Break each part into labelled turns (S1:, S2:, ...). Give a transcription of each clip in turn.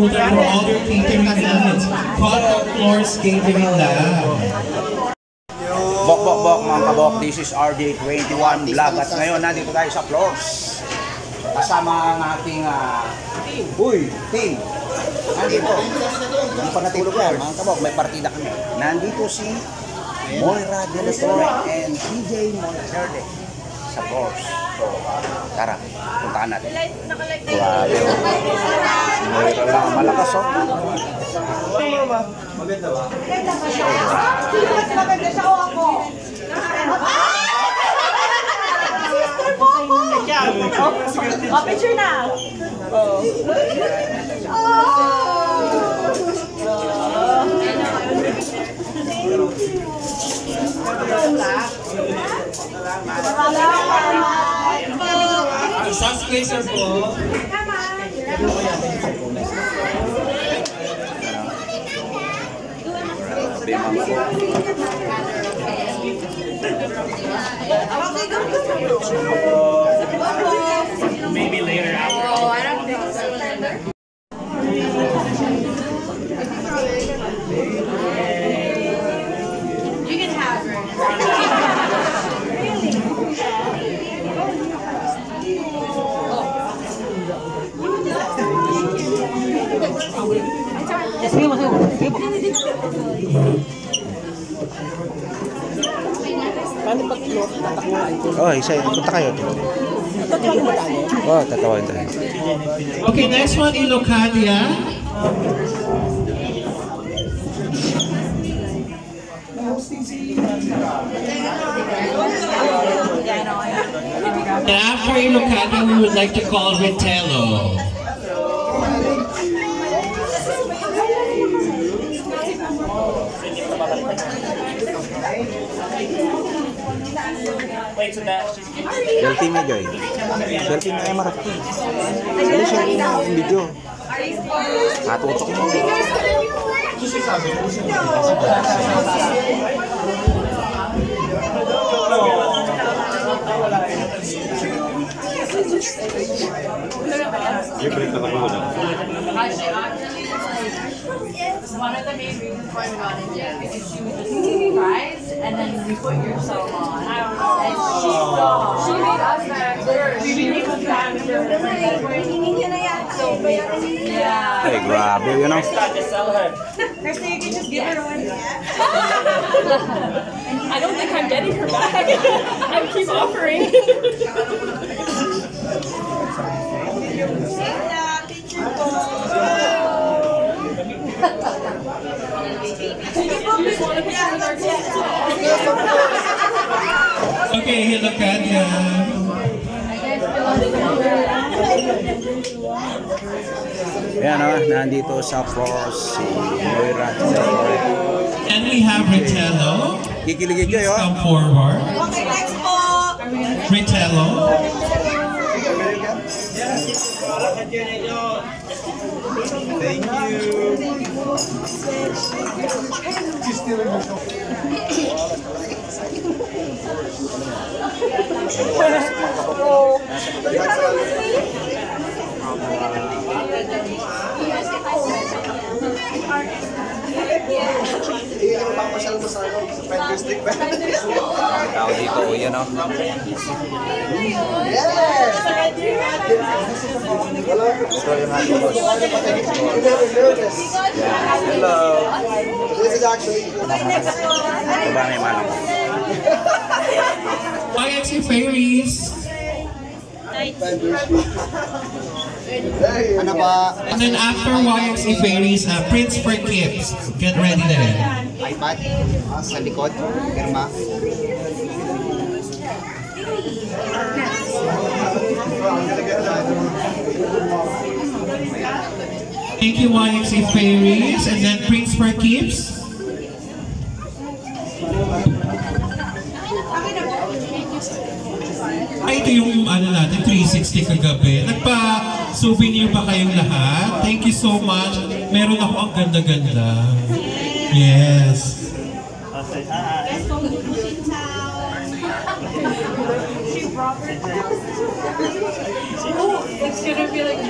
S1: holder for all your catering needs. Contact Floors Catering Lab.
S2: Bok, mga kabok, this is RJ21 Vlog at ngayon nandito tayo sa Floors kasama ang ating team. Nandito, hindi pa natulog yan mga kabok, may partida kami. Nandito si Moira De La Torre and TJ Monterde sa Floors. So, tara, puntahan natin. Grabe, si Moira lang malakas oh.
S3: Maganda ba? Maganda ba siya? Sino mas maganda siya o ako? Sister po ako! Picture na!
S1: Subscriber po.
S4: Maybe later after.
S3: Oh, I don't think so. You can have her.
S2: Oh, isa, punta kayo. Oh, tatawin tayo.
S1: Okay, next one, Ilocadia. And after Ilocadia, we would like to call Ritello.
S4: Wait, so that
S2: Selfie mo, Joy. Selfie mo ay marap ko. Ano siya yung video? Natutok mo.
S5: One of the main reasons why we got into it because she was just surprised, and then we put your song on. And she made us factors. She made us factors. Yeah.
S2: Hey, grabe, you know?
S4: start to sell her.
S3: Krista, you can just give her one.
S5: I don't think I'm getting her back. I keep offering.
S3: Picture po.
S5: You just want a picture with our kids?
S1: Okay, Ilocadia.
S2: Ayan o, nandito sa Floors si Moira De La Torre.
S1: And we have Ritello.
S2: Kikiligin
S1: Please
S2: kayo.
S1: come forward.
S3: Okay, next po.
S1: Ritello.
S6: Thank you.
S2: Tao dito, yan o. Hello.
S6: This is actually
S2: Diba may manang ko?
S1: YXC Fairies.
S6: ano ba?
S1: And then after YXC Fairies, Prince for Kids. Get ready na rin.
S6: iPad sa likod, pirma.
S1: Thank you, YXC Fairies. And then Prince for Kids. Ay, ito yung ano natin, 360 kagabi. Nagpa-souvenir ba kayong lahat? Thank you so much. Meron ako ang ganda-ganda. Yes.
S5: It's gonna be like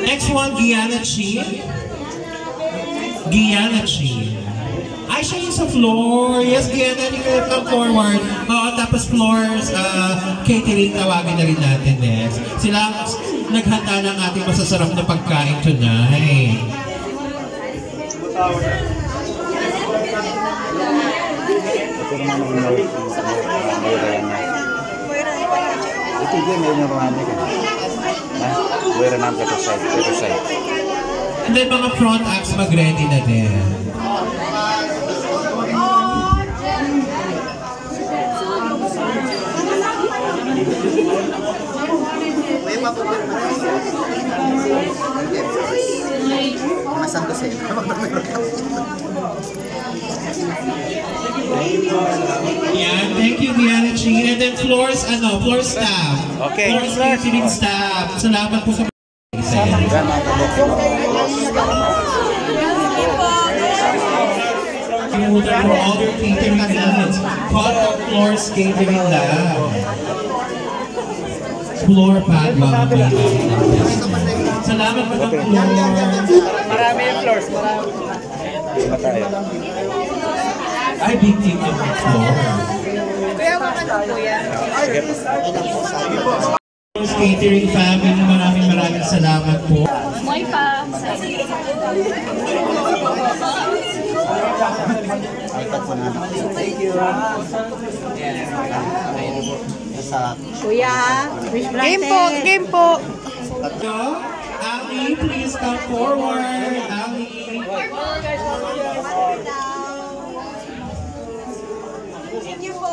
S1: Next one, Gianna Chi. Gianna Chi. Ay, siya yung sa floor. Yes, Gianna, hindi ka come forward. Oo, tapos floors, catering, tawagin na rin natin next. Sila naghanda ng ating masasarap na pagkain tonight.
S2: Ito naman ang ino. Ito din, may nyorami ka. Wala naman ito side.
S1: And then mga front acts mag-ready na din.
S6: Masang kasi.
S1: Yan, thank you, Gianna Chi. And then floor staff.
S2: Okay.
S1: Floor catering staff. Salamat po sa
S2: Yan mga kabok.
S1: Kinutan for all your catering needs. Contact Floors Catering Lab. Floor pad, mga salamat po ng floor.
S4: Marami yung floors. Marami.
S2: Iba tayo.
S1: Ay, big team ng floor.
S2: Sige.
S1: Floors Catering family, maraming salamat po.
S5: Moy pa.
S3: Kuya, game po.
S1: Ali, please come forward. Ali.
S3: Thank you po.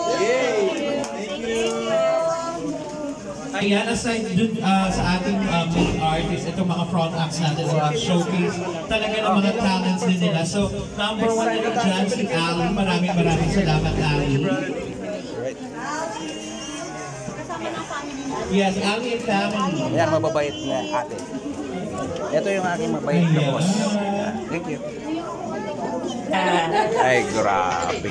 S1: Ayan, aside dun sa ating main artist, itong mga front acts natin sa showcase talaga ng mga talents din nila. So, number 1 na rin dyan si Ali. Maraming salamat, Ali. Yes, Ali and family.
S2: Yan, mababait na ate. Ito yung aking mabait na boss. Thank you. Ay, grabe.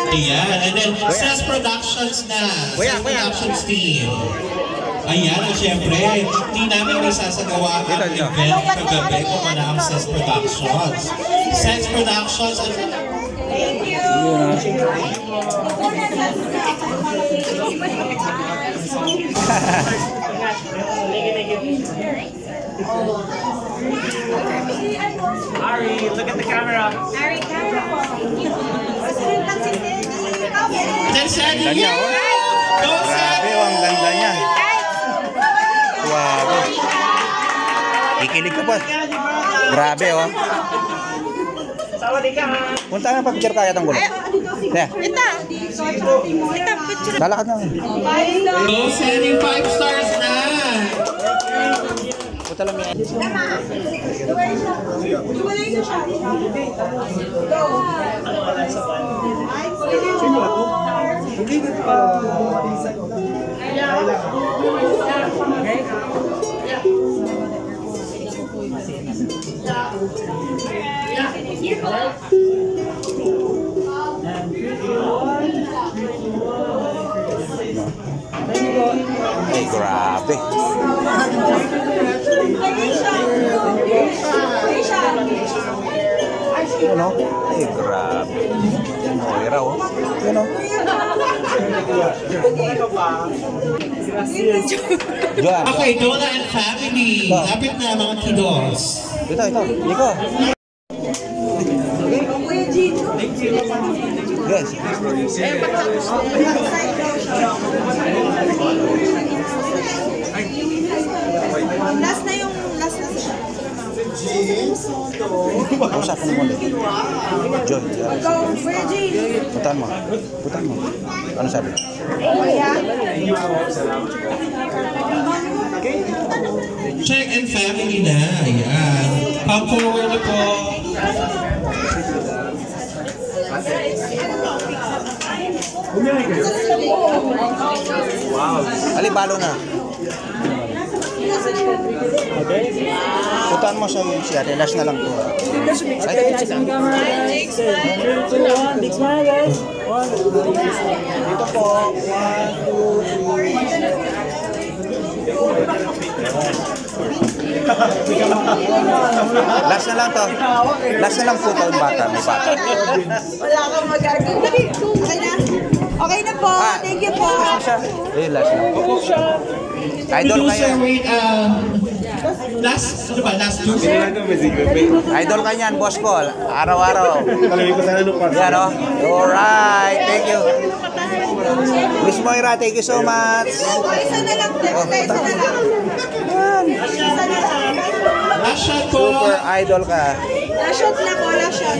S1: Ayan, and then Ses Productions na. Ses Productions team. Ayan, at syempre, hindi namin isasagawa ang event kagabi kung wala ang Ses Productions. Ses Productions at
S4: Ari, look at the camera.
S3: Ari, camera po.
S1: then Sandy.
S2: Ganda, oh.
S1: Go,
S2: Grabe,
S1: Sandy!
S2: oh, ang ganda niya. Wow. Ikilig ka pa. Grabe, oh. Punta nga pag-picture tayo itong gulo. Yeah. Lalakad na.
S1: Go, Sandy, 5 stars na!
S2: Punta lang yan. Ay, grabe. Ano? Ay, grabe. Moira, oh. Ano? Joan.
S1: Okay, Donna and family. Lapit na mga kiddos.
S2: Ito. Nico. Yes.
S3: Last na siya.
S2: Usapin mo ulit. John.
S3: Go, Virgin.
S2: Putan mo. Ano sabi?
S1: Check and family na. Ayan. Come forward na po.
S2: Ali, balo na. Putan mo sa siya. Relax na lang to.
S4: Big smile, guys.
S2: Dito po. 1, 2, 3. Last na lang to. Last na lang po to, bata. May bata.
S3: Wala kang magagawa. Okay na? Okay na po. Thank you po.
S2: Last na. Idol
S1: Producer,
S2: kayo.
S1: wait, last, ano ba, last two?
S2: Idol ka niyan, boss ko. Araw-araw. Yan o. Alright. Thank you. Miss Moira, thank you so much.
S3: Isa na lang. Isa na lang. Isa na lang.
S1: Last shot po.
S2: Super idol ka.
S3: Last shot na po. Last shot.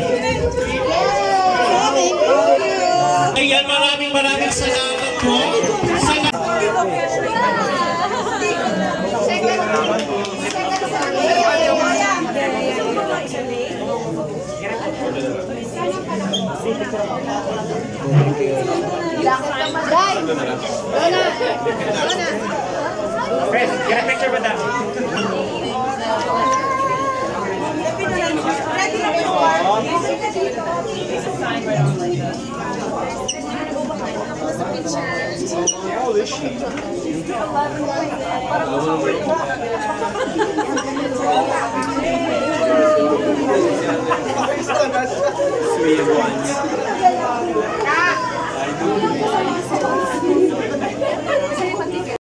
S3: Thank you.
S1: Ayan, maraming salamat po.
S4: Chris, get a picture with them.
S3: Thank you.